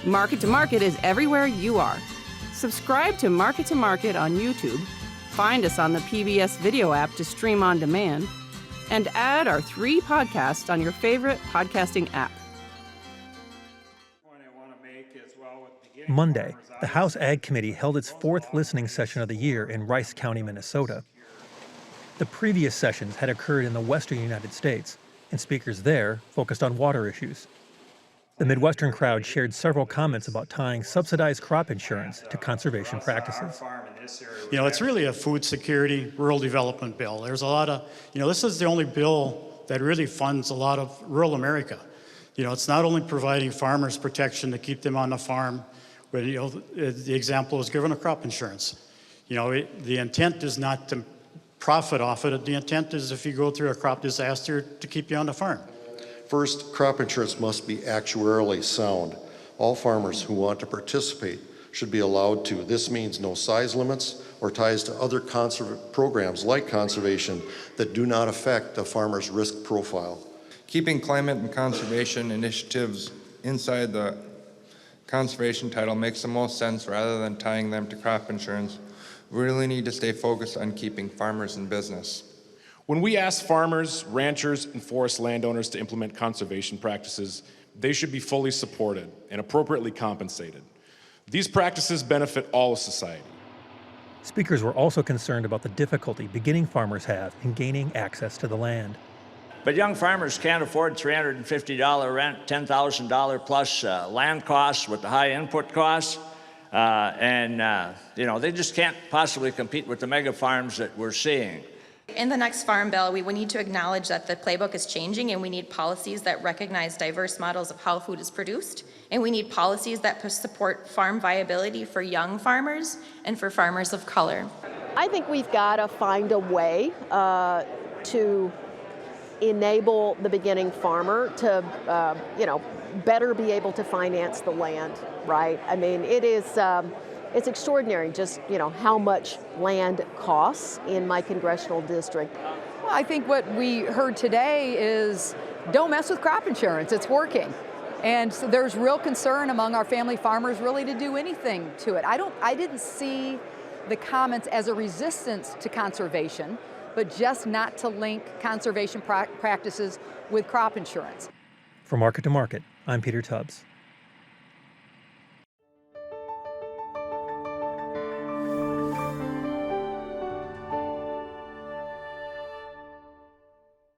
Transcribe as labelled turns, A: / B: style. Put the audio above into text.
A: Market to Market is everywhere you are. Subscribe to Market on YouTube, find us on the PBS video app to stream on demand, and add our 3 podcasts on your favorite podcasting app.
B: Monday, the House Ag Committee held its 4th listening session of the year in Rice County, Minnesota. The previous sessions had occurred in the western United States, and speakers there focused on water issues. The Midwestern crowd shared several comments about tying subsidized crop insurance to conservation practices.
C: You know, it's really a food security, rural development bill. There's a lot of, this is the only bill that really funds a lot of rural America. It's not only providing farmers protection to keep them on the farm, but, the example is given of crop insurance. The intent is not to profit off it. The intent is, if you go through a crop disaster, to keep you on the farm.
D: First, crop insurance must be actuarially sound. All farmers who want to participate should be allowed to. This means no size limits or ties to other programs like conservation that do not affect a farmer's risk profile.
E: Keeping climate and conservation initiatives inside the conservation title makes the most sense rather than tying them to crop insurance. We really need to stay focused on keeping farmers in business.
F: When we ask farmers, ranchers, and forest landowners to implement conservation practices, they should be fully supported and appropriately compensated. These practices benefit all of society.
B: Speakers were also concerned about the difficulty beginning farmers have in gaining access to the land.
G: But young farmers can't afford $350 rent, $10,000 plus land costs with the high input costs. They just can't possibly compete with the mega farms that we're seeing.
H: In the next Farm Bill, we need to acknowledge that the playbook is changing, and we need policies that recognize diverse models of how food is produced, and we need policies that support farm viability for young farmers and for farmers of color.
I: I think we've got to find a way to enable the beginning farmer to, better be able to finance the land, right? I mean, it's extraordinary just, how much land costs in my congressional district.
J: Well, I think what we heard today is don't mess with crop insurance. It's working. And so there's real concern among our family farmers really to do anything to it. I didn't see the comments as a resistance to conservation, but just not to link conservation practices with crop insurance.
B: For Market to Market, I'm Peter Tubbs.